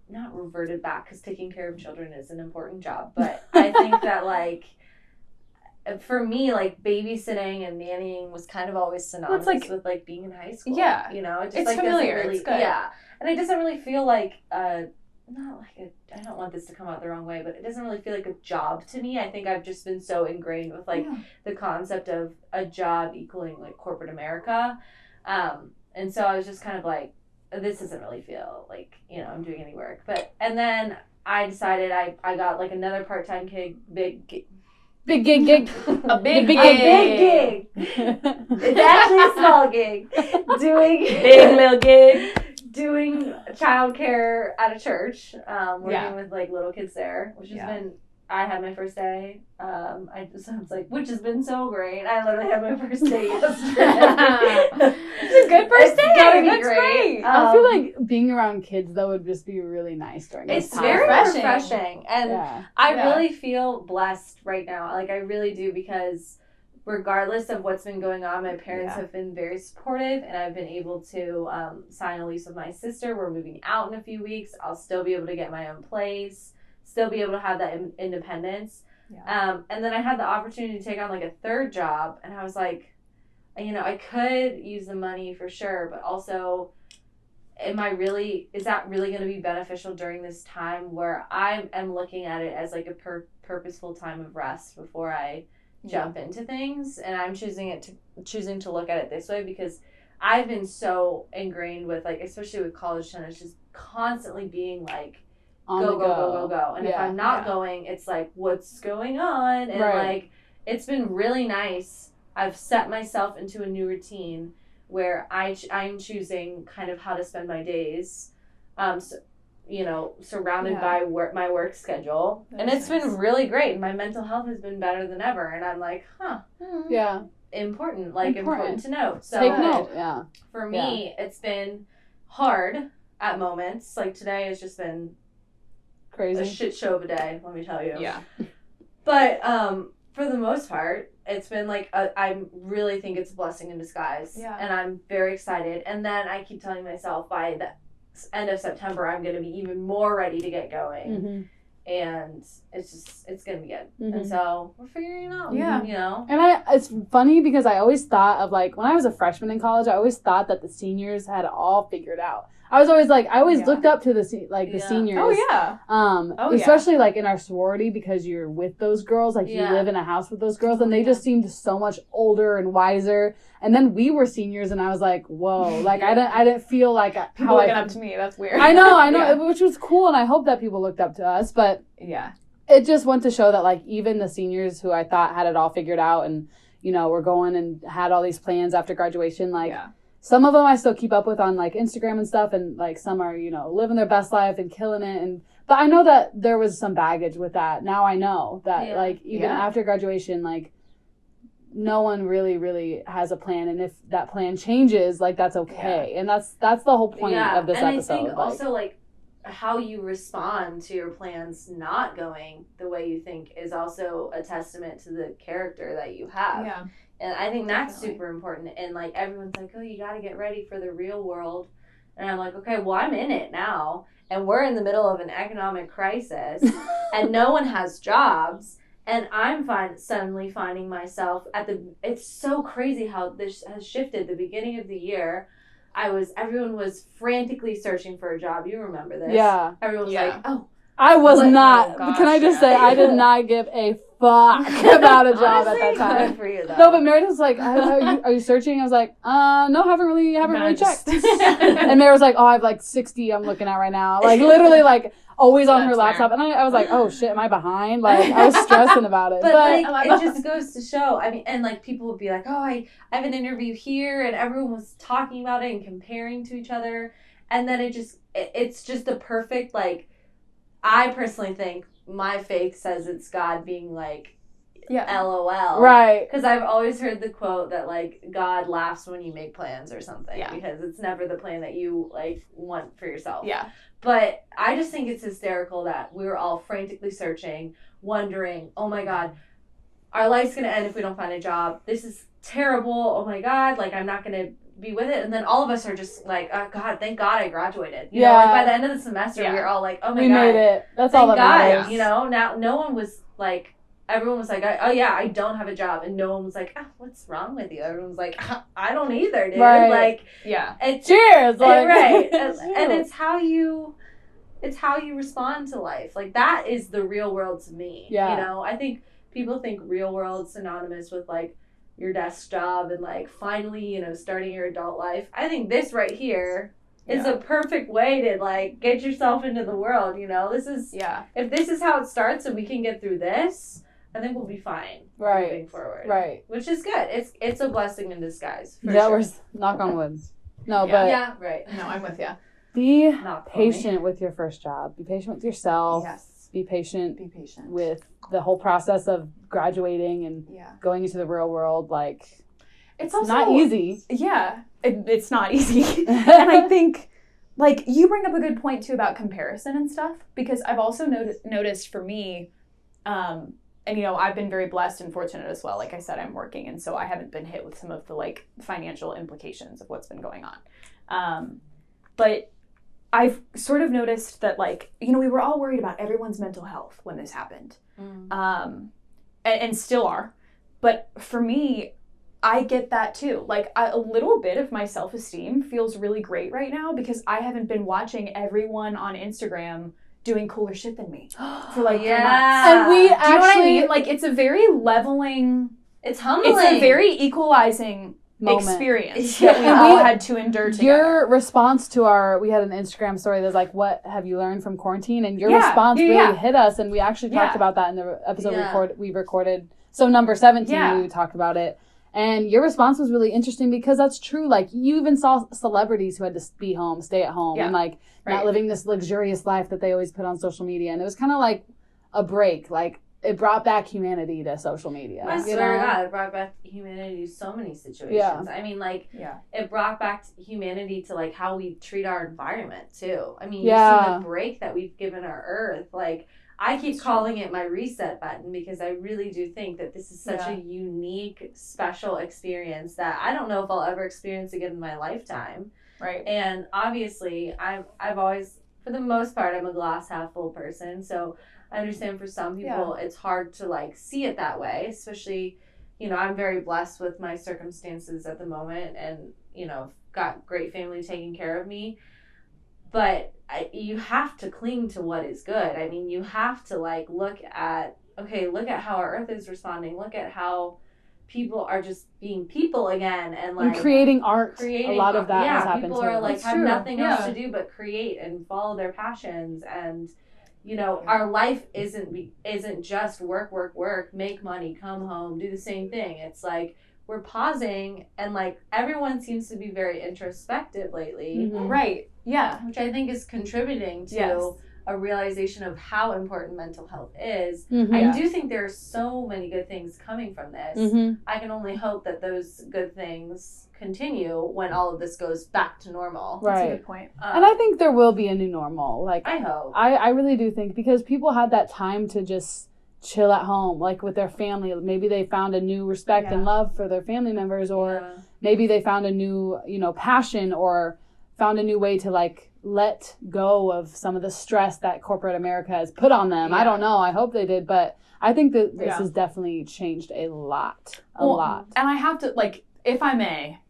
back, because taking care of children is an important job, but I think that, like, for me, like, babysitting and nannying was kind of always synonymous with, like, being in high school. Yeah. You know? It just, it's like, familiar. Really, it's good. Yeah. And it doesn't really feel like, not like I don't want this to come out the wrong way, but it doesn't really feel like a job to me. I think I've just been so ingrained with, like, the concept of a job equaling, like, corporate America. And so I was just kind of like, this doesn't really feel like, you know, I'm doing any work. And then I decided I got, like, another part-time big gig. A big gig. It's actually a small gig. Big little gig. Doing childcare at a church, working with, like, little kids there, which has been, I had my first day, I was like, which has been so great. I literally had my first day yesterday. It's a good first day. That's great. I feel like being around kids, though, would just be really nice during this time. It's very refreshing. And I really feel blessed right now. Like, I really do, because regardless of what's been going on, my parents have been very supportive, and I've been able to sign a lease with my sister. We're moving out in a few weeks. I'll still be able to get my own place, still be able to have that independence. Yeah. And then I had the opportunity to take on, like, a third job, and I was like, you know, I could use the money for sure, but also, is that really going to be beneficial during this time where I am looking at it as, like, a purposeful time of rest before I jump into things? And I'm choosing to look at it this way, because I've been so ingrained with, like, especially with college tennis, just constantly being like, go. And if I'm not going, it's like, what's going on? And like, it's been really nice. I've set myself into a new routine where I'm choosing kind of how to spend my days. You know, surrounded by my work schedule. And it's been really great. My mental health has been better than ever. And I'm like, important to note. So take note, for me, it's been hard at moments. Like, today has just been crazy, a shit show of a day, let me tell you. Yeah. But for the most part, it's been like, I really think it's a blessing in disguise. Yeah. And I'm very excited. And then I keep telling myself by the end of September, I'm going to be even more ready to get going. And it's going to be good. And so we're figuring it out. Yeah. You know? And it's funny because I always thought of, like, when I was a freshman in college, I always thought that the seniors had it all figured out. I was always like, looked up to the seniors. Oh, yeah. Especially, like, in our sorority, because you're with those girls. Like, you live in a house with those girls, and they just seemed so much older and wiser. And then we were seniors, and I was like, whoa, like I didn't feel like people looking up to me. That's weird. I know, which was cool, and I hope that people looked up to us. But it just went to show that like even the seniors who I thought had it all figured out, and were going and had all these plans after graduation, like. Yeah. Some of them I still keep up with on, like, Instagram and stuff, and, like, some are, living their best life and killing it. But I know that there was some baggage with that. Now I know that, like, even after graduation, like, no one really, really has a plan. And if that plan changes, like, that's okay. Yeah. And that's the whole point of this episode. And I think also, like, how you respond to your plans not going the way you think is also a testament to the character that you have. Yeah. And I think that's super important. And, like, everyone's like, oh, you got to get ready for the real world. And I'm like, okay, well, I'm in it now. And we're in the middle of an economic crisis. And no one has jobs. And I'm suddenly finding myself it's so crazy how this has shifted. The beginning of the year, everyone was frantically searching for a job. You remember this. Yeah. Everyone was like, oh. I was not. Oh, gosh, can I just say, I did not give a fuck about a job at that time. Good for you, though. No, but Meredith was like, are you searching? I was like, no, haven't really checked. And Meredith was like, oh, I have like 60 I'm looking at right now. Like literally like always on her laptop. Fair. And I was like, oh shit, am I behind? Like I was stressing about it. But like, it just goes to show, I mean, and like people would be like, oh, I have an interview here, and everyone was talking about it and comparing to each other. And then it's just the perfect, like, I personally think my faith says it's God being like, LOL. Right. Because I've always heard the quote that, like, God laughs when you make plans or something. Yeah. Because it's never the plan that you, like, want for yourself. Yeah. But I just think it's hysterical that we were all frantically searching, wondering, oh, my God, our life's going to end if we don't find a job. This is terrible. Oh, my God. Like, I'm not going to be with it. And then all of us are just like, oh God, thank God I graduated. You know, like by the end of the semester, we were all like, oh my God. We made it. That's all that matters. Now no one was like, everyone was like, oh yeah, I don't have a job. And no one was like, what's wrong with you? Everyone was like, I don't either, dude. Right. Like, cheers. Like, right. And it's how you respond to life. Like that is the real world to me. Yeah. I think people think real world synonymous with like your desk job and like finally, starting your adult life. I think this right here is a perfect way to like get yourself into the world. This is if this is how it starts and we can get through this, I think we'll be fine moving forward. Right. Which is good. It's a blessing in disguise. For sure. We're knock on wood. No, but right. No, I'm with you. Be patient with your first job. Be patient with yourself. Yes. Be patient with the whole process of graduating and going into the real world. Like, it's also not easy. Yeah, it's not easy. And I think, like, you bring up a good point, too, about comparison and stuff. Because I've also noticed for me, and, I've been very blessed and fortunate as well. Like I said, I'm working. And so I haven't been hit with some of the, like, financial implications of what's been going on. But I've sort of noticed that, like, we were all worried about everyone's mental health when this happened. And still are. But for me, I get that too. Like, a little bit of my self-esteem feels really great right now because I haven't been watching everyone on Instagram doing cooler shit than me for like 3 months. And we actually, do you know what I mean? Like, it's a very leveling, it's humbling. It's a very equalizing experience that we all had to endure together. Your response to we had an Instagram story that's like, what have you learned from quarantine? And your response really hit us, and we actually talked about that in the episode we recorded. So number 17, we talked about it. And your response was really interesting because that's true. Like, you even saw celebrities who had to be home, stay at home, and like not living this luxurious life that they always put on social media. And it was kind of like a break. Like, it brought back humanity to social media. I swear to God, it brought back humanity to so many situations. Yeah. I mean, like, it brought back humanity to, like, how we treat our environment, too. I mean, you see the break that we've given our earth. Like, I keep calling it my reset button because I really do think that this is such a unique, special experience that I don't know if I'll ever experience again in my lifetime. Right. And obviously, I've always, for the most part, I'm a glass half full person. So I understand for some people it's hard to like see it that way, especially, I'm very blessed with my circumstances at the moment and, got great family taking care of me. But you have to cling to what is good. I mean, you have to like look at how our earth is responding. Look at how people are just being people again and like creating art. A lot of that has happened people too. are like have nothing else to do but create and follow their passions. And you know, our life isn't just work, make money, come home, do the same thing. It's like we're pausing, and like everyone seems to be very introspective lately. Right. Yeah. Which I think is contributing to a realization of how important mental health is. I do think there are so many good things coming from this. I can only hope that those good things continue when all of this goes back to normal. Right. That's a good point. And I think there will be a new normal. Like I hope. I really do think, because people had that time to just chill at home, like with their family. Maybe they found a new respect and love for their family members, or maybe they found a new, you know, passion, or found a new way to like let go of some of the stress that corporate America has put on them. I don't know. I hope they did, but I think that this has definitely changed a lot. A lot. And I have to, like, if I may,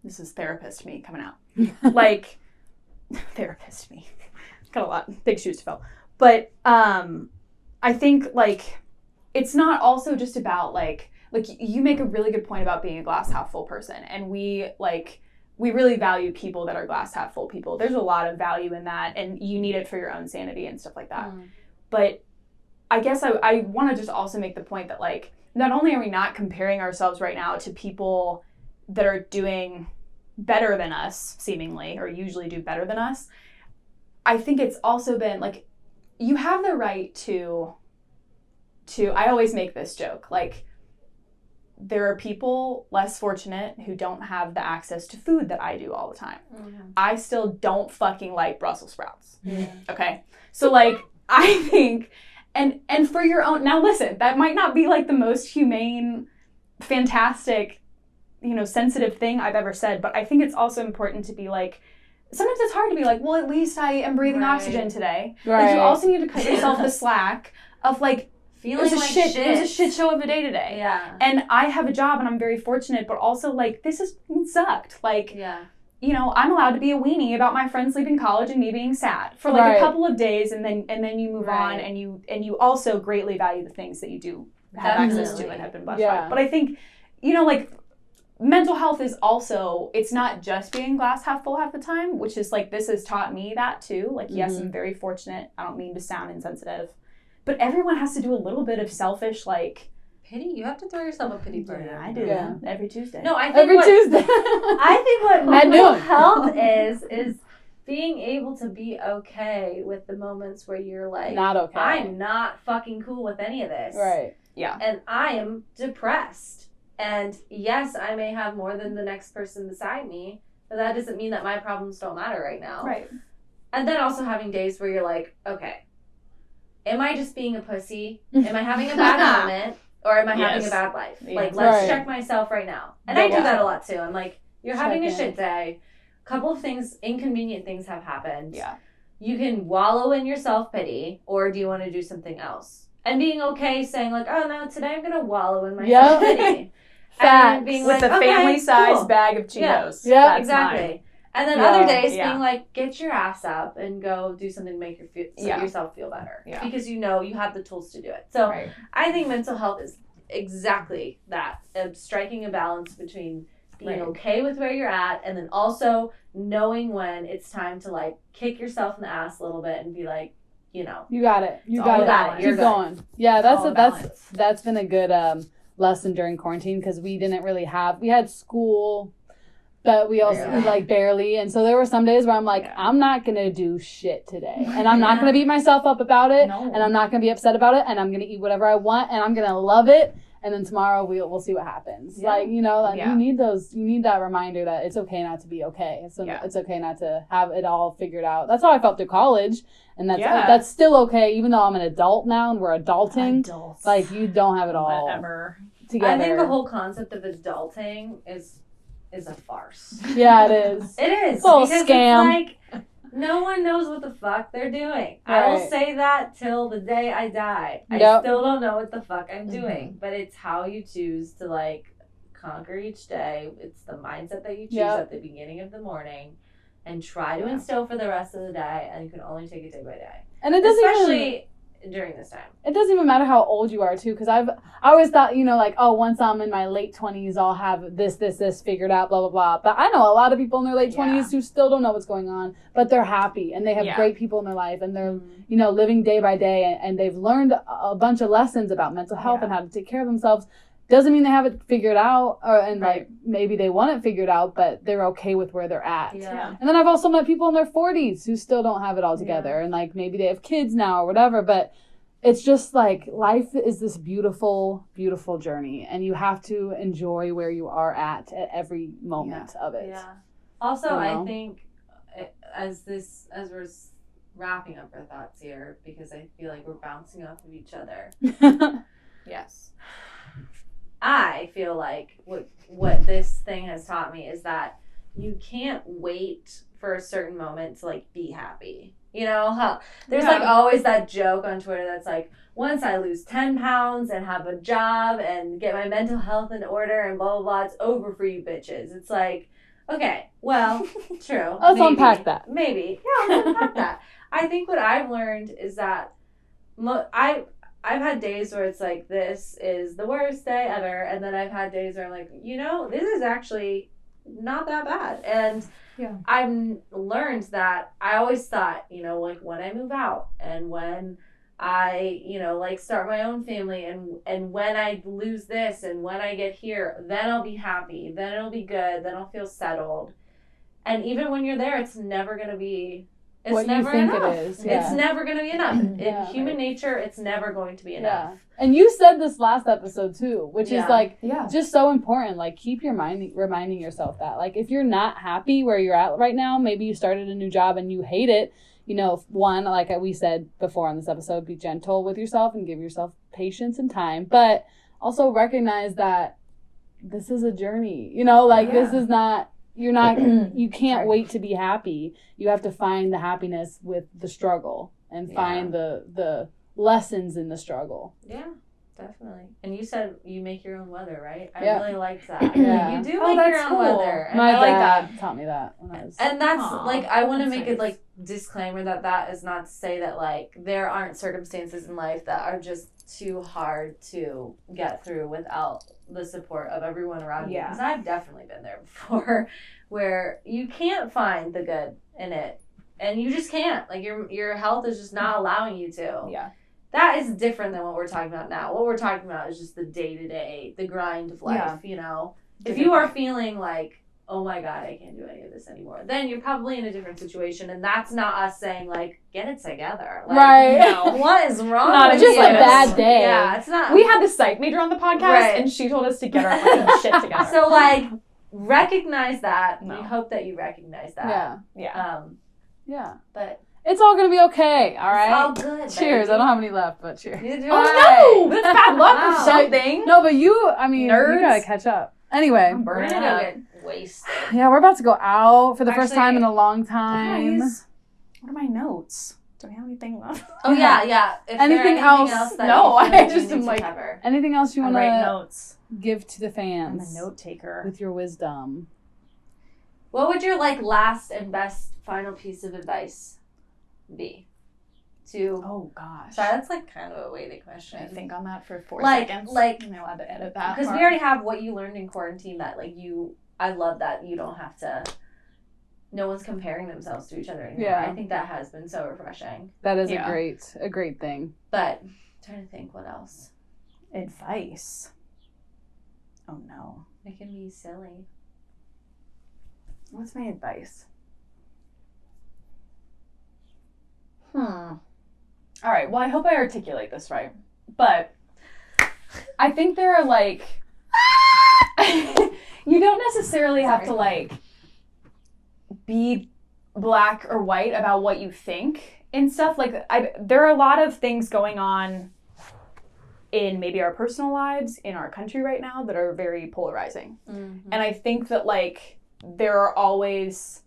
this is therapist me coming out. Like, therapist me. Got a lot, big shoes to fill. But I think, like, it's not also just about, like you make a really good point about being a glass half full person. And we really value people that are glass half full people. There's a lot of value in that, and you need it for your own sanity and stuff like that. But I guess I want to just also make the point that, like, not only are we not comparing ourselves right now to people that are doing better than us, seemingly, or usually do better than us, I think it's also been, like, you have the right to I always make this joke, like, there are people less fortunate who don't have the access to food that I do all the time. I still don't fucking like Brussels sprouts. Okay? So, like, I think, and for your own, now listen, that might not be like the most humane, fantastic, you know, sensitive thing I've ever said, but I think it's also important to be like, sometimes it's hard to be like, well, at least I am breathing oxygen today. Like, you also need to cut yourself the slack of, like, feeling like shit. It was a shit show of a day today. Yeah. And I have a job and I'm very fortunate, but also, like, this has sucked. Like, you know, I'm allowed to be a weenie about my friends leaving college and me being sad for like a couple of days, and then you move on, and you also greatly value the things that you do have access to and have been blessed by. But I think, you know, like, mental health is also, it's not just being glass half full half the time, which is like, this has taught me that too. Like, yes, I'm very fortunate. I don't mean to sound insensitive. But everyone has to do a little bit of selfish, like... Pity? You have to throw yourself a pity party. Yeah, I do that every Tuesday. No, I think Tuesday. I think what mental health is being able to be okay with the moments where you're like... Not okay. I'm not fucking cool with any of this. Right. Yeah. And I am depressed. And yes, I may have more than the next person beside me, but that doesn't mean that my problems don't matter right now. Right. And then also having days where you're like, okay... Am I just being a pussy? Am I having a bad moment? Or am I having a bad life? Like, let's check myself right now. And I do that a lot, too. I'm like, you're having a shit day. A couple of things, inconvenient things have happened. Yeah. You can wallow in your self-pity, or do you want to do something else? And being okay saying, like, oh, no, today I'm going to wallow in my self-pity. Facts. Being with like, a family-sized bag of Cheetos. Yeah, exactly. Mine. And then other days being like, get your ass up and go do something to make yourself feel better. Yeah. Because you know you have the tools to do it. So I think mental health is exactly that. Striking a balance between being okay with where you're at, and then also knowing when it's time to, like, kick yourself in the ass a little bit and be like, you know. You got it. You got it. Keep going. Yeah, that's been a good lesson during quarantine, because we didn't really we had school... But we also, like, barely. And so there were some days where I'm like, I'm not going to do shit today. And I'm not going to beat myself up about it. No. And I'm not going to be upset about it. And I'm going to eat whatever I want. And I'm going to love it. And then tomorrow we'll see what happens. Yeah. Like, you know, like, you need that reminder that it's okay not to be okay. So it's okay not to have it all figured out. That's how I felt through college. And that's still okay. Even though I'm an adult now and we're adulting. Adults. Like, you don't have it all together. I think the whole concept of adulting is a farce. Yeah, it is. It is. It's a little scam. It's like, no one knows what the fuck they're doing. I will say that till the day I die. I still don't know what the fuck I'm doing. But it's how you choose to, like, conquer each day. It's the mindset that you choose at the beginning of the morning, and try to instill for the rest of the day. And you can only take it day by day. And it doesn't especially during this time. It doesn't even matter how old you are, too, because I always thought, like, oh, once I'm in my late 20s, I'll have this figured out, blah, blah, blah. But I know a lot of people in their late 20s who still don't know what's going on, but they're happy, and they have great people in their life, and they're, living day by day, and they've learned a bunch of lessons about mental health and how to take care of themselves. Doesn't mean they have it figured out, like, maybe they want it figured out, but they're okay with where they're at. Yeah. And then I've also met people in their 40s who still don't have it all together, and, like, maybe they have kids now or whatever, but it's just, like, life is this beautiful, beautiful journey, and you have to enjoy where you are at every moment of it. Yeah. Also, I think as we're wrapping up our thoughts here, because I feel like we're bouncing off of each other. Yes. I feel like what this thing has taught me is that you can't wait for a certain moment to, like, be happy. You know, how there's like always that joke on Twitter that's like, once I lose 10 pounds and have a job and get my mental health in order and blah, blah, blah, it's over for you bitches. It's like, okay, well, true. Let's unpack that. Maybe. Yeah, let's unpack that. I think what I've learned is that I've had days where it's like, this is the worst day ever. And then I've had days where I'm like, this is actually not that bad. And I've learned that I always thought, like, when I move out and when I, like, start my own family and when I lose this and when I get here, then I'll be happy. Then it'll be good. Then I'll feel settled. And even when you're there, it's never going to be... It's what never you think enough. It is. Yeah. It's never going to be enough. In human nature, it's never going to be enough. Yeah. And you said this last episode too, which is like just so important. Like, keep your mind reminding yourself that, like, if you're not happy where you're at right now, maybe you started a new job and you hate it. One, like we said before on this episode, be gentle with yourself and give yourself patience and time, but also recognize that this is a journey. This is not. You can't wait to be happy. You have to find the happiness with the struggle and find the lessons in the struggle. Yeah, definitely. And you said you make your own weather, right? I really liked that. Yeah. You do make your own weather. And my dad taught me that when I was... And that's, like, I want to make it, like, disclaimer that is not to say that, like, there aren't circumstances in life that are just too hard to get through without the support of everyone around you. Because I've definitely been there before, where you can't find the good in it, and you just can't. Like, your health is just not allowing you to. Yeah. That is different than what we're talking about now. What we're talking about is just the day-to-day, the grind of life, If you are feeling like, oh my God, I can't do any of this anymore, then you're probably in a different situation, and that's not us saying, like, get it together. Like, right. No. What is wrong not with just you? a bad day. Yeah, it's not. We had the psych major on the podcast, and she told us to get our fucking shit together. So, like, recognize that. No. We hope that you recognize that. Yeah. Yeah. Yeah. But it's all going to be okay, all right? It's all good. Cheers. Baby. I don't have any left, but cheers. Oh, no! That's bad luck or something. No, but you got to catch up. Anyway. I'm burning We're up. gonna get wasted. Yeah, we're about to go out for the first time in a long time. Guys, what are my notes? Do I have anything left? Oh, yeah. If anything else that no, you feel I like just you am need like... to cover? Anything else you want write to notes. Give to the I'm fans? a note taker. With your wisdom. What would your, like, last and best final piece of advice be? Oh, gosh. Sorry, that's, like, kind of a weighted question. Should I think on that for 4 Like- seconds? like- Am I allowed to edit that? Because we already have what you learned in quarantine that, like, I love that you don't have to, no one's comparing themselves to each other anymore. Yeah. I think that has been so refreshing. That is a great thing. But I'm trying to think what else. Advice. Oh, no. It can be silly. What's my advice? All right. Well, I hope I articulate this right. But I think there are, like... you don't necessarily have to, like, be black or white about what you think and stuff. Like, there are a lot of things going on in maybe our personal lives, in our country right now, that are very polarizing. Mm-hmm. And I think that, like, there are always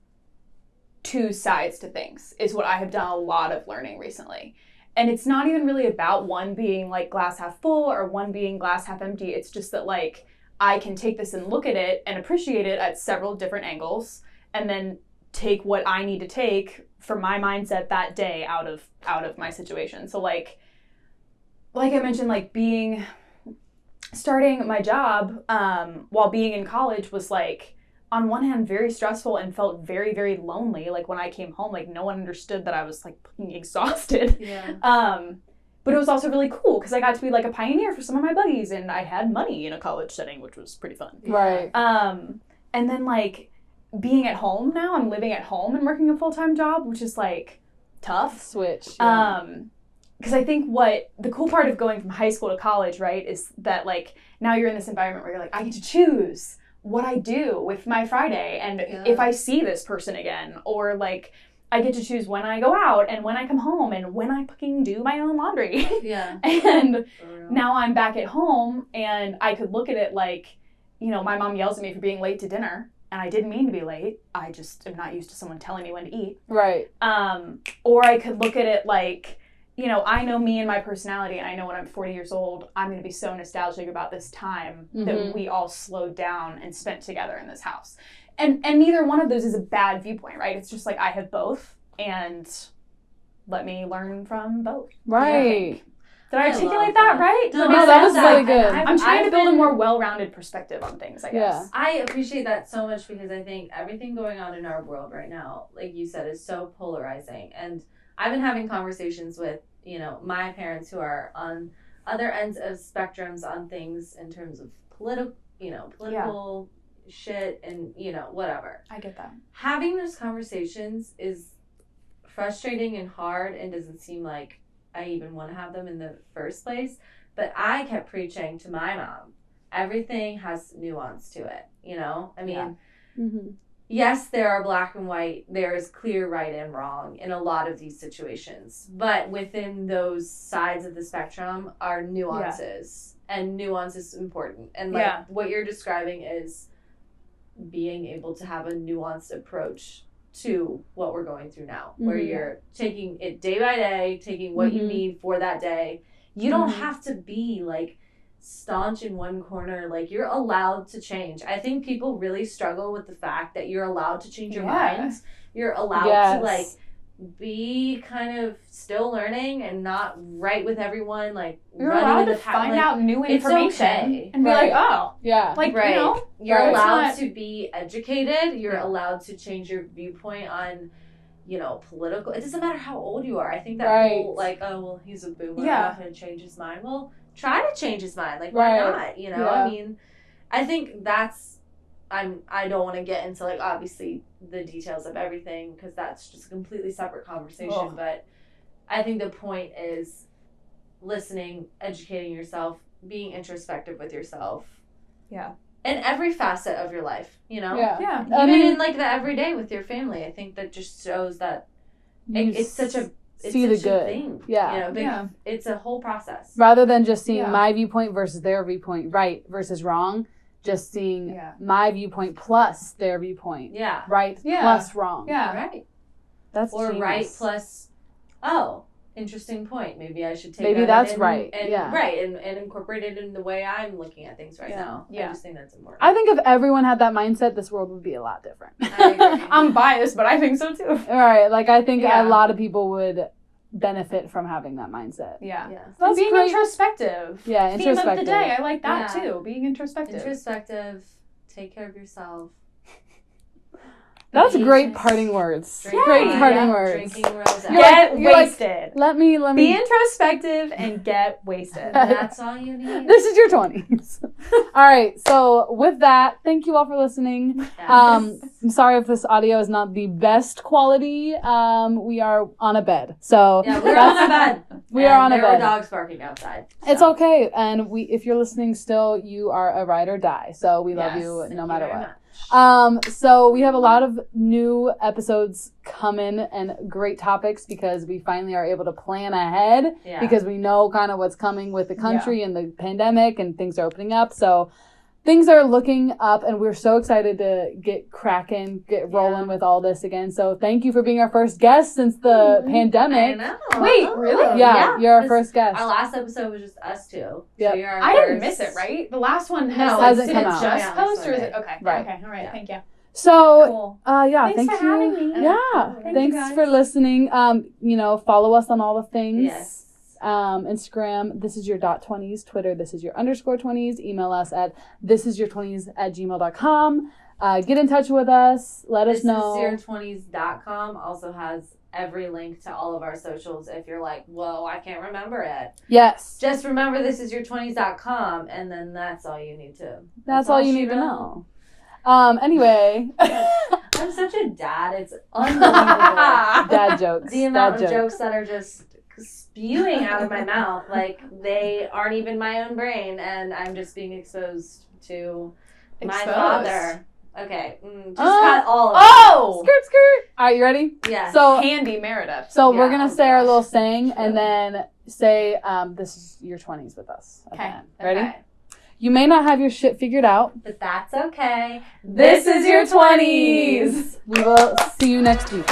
two sides to things, is what I have done a lot of learning recently. And it's not even really about one being, like, glass half full or one being glass half empty. It's just that, like, I can take this and look at it and appreciate it at several different angles, and then take what I need to take for my mindset that day out of my situation. So, like, like I mentioned, like starting my job while being in college was like, on one hand, very stressful and felt very, very lonely. Like when I came home, like no one understood that I was like fucking exhausted. Yeah. But it was also really cool because I got to be like a pioneer for some of my buddies, and I had money in a college setting, which was pretty fun. Right. And then like being at home now, I'm living at home and working a full-time job, which is like tough. Switch. Yeah. Because I think what the cool part of going from high school to college, right, is that like now you're in this environment where you're like, I get to choose what I do with my Friday and if I see this person again, or like I get to choose when I go out and when I come home and when I fucking do my own laundry. Yeah. And now I'm back at home and I could look at it like, you know, my mom yells at me for being late to dinner and I didn't mean to be late. I just am not used to someone telling me when to eat. Right. Or I could look at it like, you know, I know me and my personality, and I know when I'm 40 years old, I'm going to be so nostalgic about this time that we all slowed down and spent together in this house. And neither one of those is a bad viewpoint, right? It's just like I have both, and let me learn from both. Right. Did I articulate that right? No, that was really good. I'm trying to build a more well-rounded perspective on things, I guess. Yeah. I appreciate that so much because I think everything going on in our world right now, like you said, is so polarizing. And I've been having conversations with, you know, my parents who are on other ends of spectrums on things in terms of political shit and, you know, whatever. I get that. Having those conversations is frustrating and hard and doesn't seem like I even want to have them in the first place. But I kept preaching to my mom, everything has nuance to it, you know? I mean, yes, there are black and white. There is clear right and wrong in a lot of these situations. But within those sides of the spectrum are nuances. Yeah. And nuance is important. And like what you're describing is being able to have a nuanced approach to what we're going through now. Where you're taking it day by day, taking what you need for that day. You don't have to be like staunch in one corner. Like, you're allowed to change. I think people really struggle with the fact that you're allowed to change your mind. You're allowed to like be kind of still learning and not right with everyone. Like, you're allowed to find out new information and be like, oh, like, you know, you're allowed to be educated. You're allowed to change your viewpoint on, you know, political. It doesn't matter how old you are. I think that whole like, oh well, he's a boomer. I'm not going to change his mind. Well, try to change his mind. Like, why not? You know, I mean, I think that's. I don't want to get into like obviously the details of everything because that's just a completely separate conversation. But I think the point is listening, educating yourself, being introspective with yourself. Yeah. In every facet of your life, you know? Yeah. Even in like the everyday with your family. I think that just shows that it's such a see the good thing. Yeah. You know, it's a whole process. Rather than just seeing my viewpoint versus their viewpoint, right versus wrong. Just seeing my viewpoint plus their viewpoint. Yeah. Right plus wrong. Yeah. Right. That's or genius. Right plus, oh, interesting point. Maybe I should take that's in, right. And, right. And incorporate it in the way I'm looking at things right now. Yeah. I just think that's important. I think if everyone had that mindset, this world would be a lot different. I agree. I'm biased, but I think so too. All right. Like, I think a lot of people would benefit from having that mindset. Yeah. That's being great. Introspective. Yeah, introspective. Theme of the day. I like that too. Being introspective. Introspective. Take care of yourself. That's great parting words. Great parting words. Drinking rosé. Get wasted. Let me be introspective and get wasted. That's all you need. This is your 20s. All right. So with that, thank you all for listening. Yes. I'm sorry if this audio is not the best quality. We are on a bed. So we're on a bed. We are on a bed. There were dogs barking outside. So. It's okay. And if you're listening still, you are a ride or die. So we love you no matter what. So we have a lot of new episodes coming and great topics because we finally are able to plan ahead because we know kind of what's coming with the country and the pandemic and things are opening up. So things are looking up and we're so excited to get cracking, get rolling with all this again. So thank you for being our first guest since the pandemic. I know. Wait, really? Yeah, you're our first guest. Our last episode was just us two. Yeah. So I didn't miss it, right? The last one hasn't come out. Just post or is it? Okay. Right. Okay. All right. Thank you. So, thanks thank for you. having me. Yeah. Thanks for listening. Follow us on all the things. Yes. Instagram, this is your .20s. Twitter, this is your _20s. Email us at thisisyour20s@gmail.com. Get in touch with us. Let us know. thisisyour20s.com also has every link to all of our socials if you're like, whoa, I can't remember it. Yes. Just remember thisisyour20s.com, and then that's all you need to. That's all you need to know. Anyway. I'm such a dad. It's unbelievable. Dad jokes. The amount of jokes that are just spewing out of my mouth. Like, they aren't even my own brain, and I'm just being exposed to my father. Okay, just cut all of it. Skirt, skirt. All right, you ready? Yeah. So Handy Meredith. So we're gonna say our little saying, and then say, "This is your 20s with us." Okay. Ready? Okay. You may not have your shit figured out, but that's okay. This is your 20s. We will see you next week.